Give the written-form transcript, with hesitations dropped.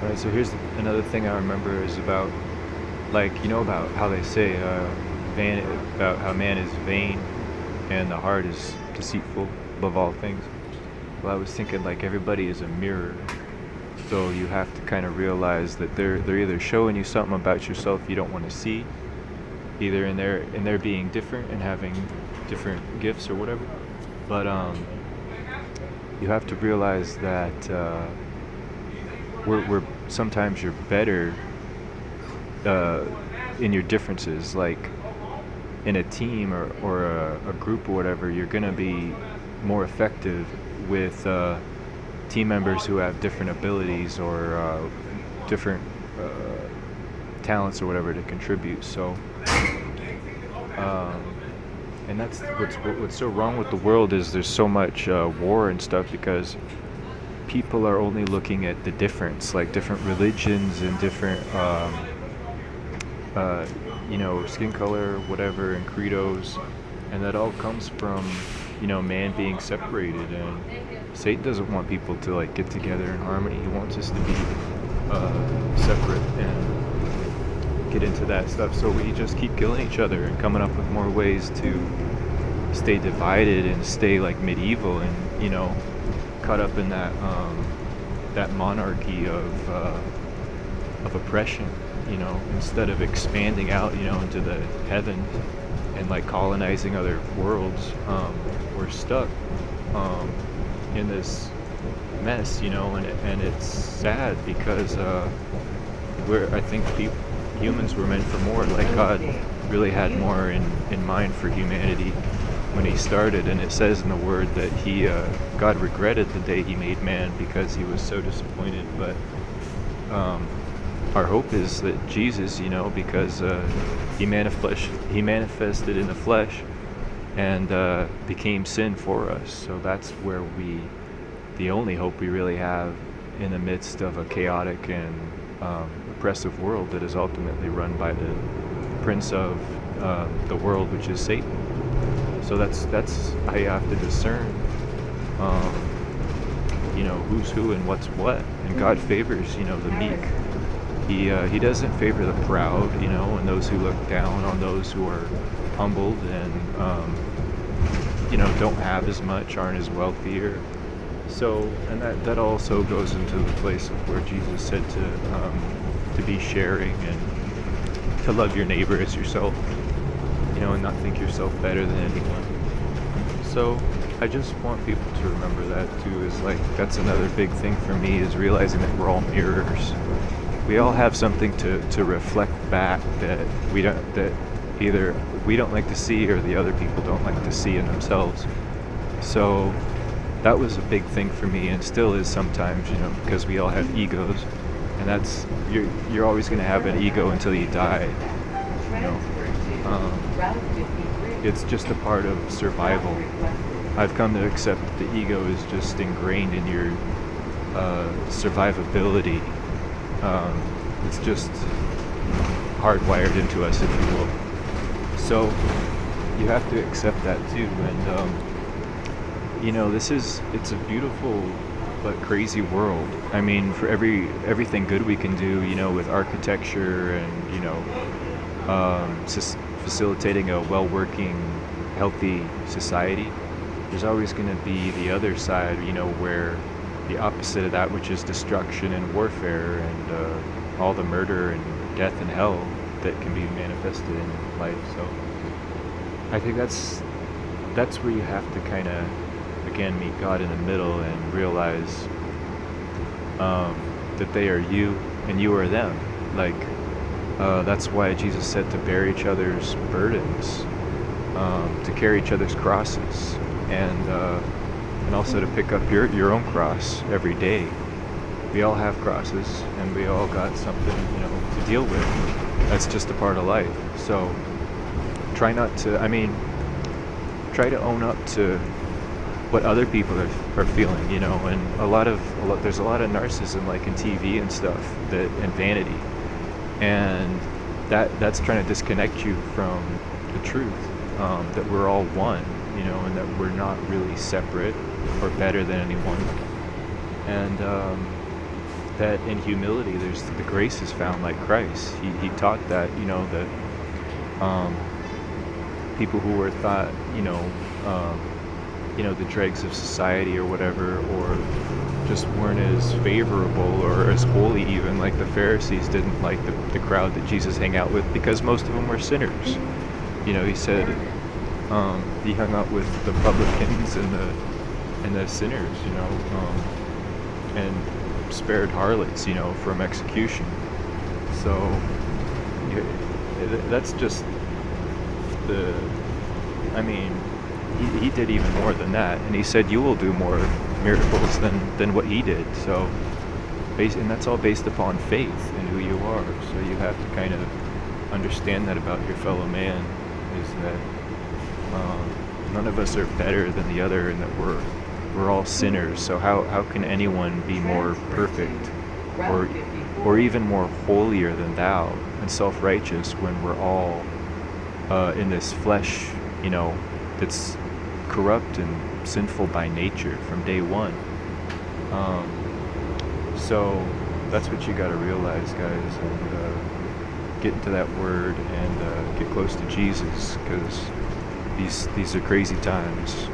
All right, so here's another thing I remember is about, like, about how they say, about how man is vain and the heart is deceitful above all things. Well, I was thinking, like, everybody is a mirror, so you have to kind of realize that they're either showing you something about yourself you don't want to see, either in their being different and having different gifts or whatever. But you have to realize that we're sometimes you're better uh, in your differences. Like in a team or a group or whatever, you're gonna be more effective with team members who have different abilities or different talents or whatever to contribute. So, um, and that's what's so wrong with the world is there's so much war and stuff because people are only looking at the difference, like different religions and different, uh, skin color, whatever, and credos, and that all comes from, man being separated. And Satan doesn't want people to like get together in harmony. He wants us to be separate and get into that stuff. So we just keep killing each other and coming up with more ways to stay divided and stay like medieval and caught up in that monarchy of oppression, instead of expanding out, into the heavens and like colonizing other worlds. We're stuck in this mess, and it's sad because I think humans were meant for more. Like God really had more in mind for humanity when he started, and it says in the word that God regretted the day he made man because he was so disappointed. But our hope is that Jesus, because he manifested in the flesh and became sin for us. So that's where the only hope we really have in the midst of a chaotic and oppressive world that is ultimately run by the prince of the world, which is Satan. So that's how you have to discern, who's who and what's what. And God favors, the meek. He doesn't favor the proud, and those who look down on those who are humbled and, don't have as much, aren't as wealthier. So, and that also goes into the place of where Jesus said to be sharing and to love your neighbor as yourself, and not think yourself better than anyone. So I just want people to remember that too, is like, that's another big thing for me, is realizing that we're all mirrors. We all have something to reflect back that either we don't like to see or the other people don't like to see in themselves. So that was a big thing for me, and still is sometimes, because we all have egos, and that's you're always going to have an ego until you die. It's just a part of survival. I've come to accept that the ego is just ingrained in your survivability. It's just hardwired into us, if you will. So you have to accept that too. And it's a beautiful but crazy world. I mean, for everything good we can do, with architecture and facilitating a well-working, healthy society, there's always going to be the other side, where the opposite of that, which is destruction and warfare and all the murder and death and hell that can be manifested in life. So I think that's where you have to kind of, again, meet God in the middle and realize that they are you and you are them. Like, that's why Jesus said to bear each other's burdens, to carry each other's crosses, and also to pick up your own cross every day. We all have crosses, and we all got something, to deal with. That's just a part of life. So try to own up to what other people are feeling, and there's a lot of narcissism, like in TV and stuff, and vanity, and that's trying to disconnect you from the truth, that we're all one, and that we're not really separate or better than anyone. And that in humility there's the grace is found like Christ. He taught that, that um, people who were thought, um, the dregs of society or whatever, or just weren't as favorable or as holy, even like the Pharisees didn't like the crowd that Jesus hung out with, because most of them were sinners. He said he hung out with the publicans and the sinners, and spared harlots, from execution. So that's just I mean, he did even more than that, and he said you will do more miracles than what he did. So, and that's all based upon faith in who you are. So you have to kind of understand that about your fellow man, is that none of us are better than the other, and that we're all sinners. So how can anyone be more perfect, or even more holier than thou, and self-righteous, when we're all in this flesh, that's corrupt and sinful by nature from day one. So that's what you got to realize, guys, and get into that word and get close to Jesus, because these are crazy times.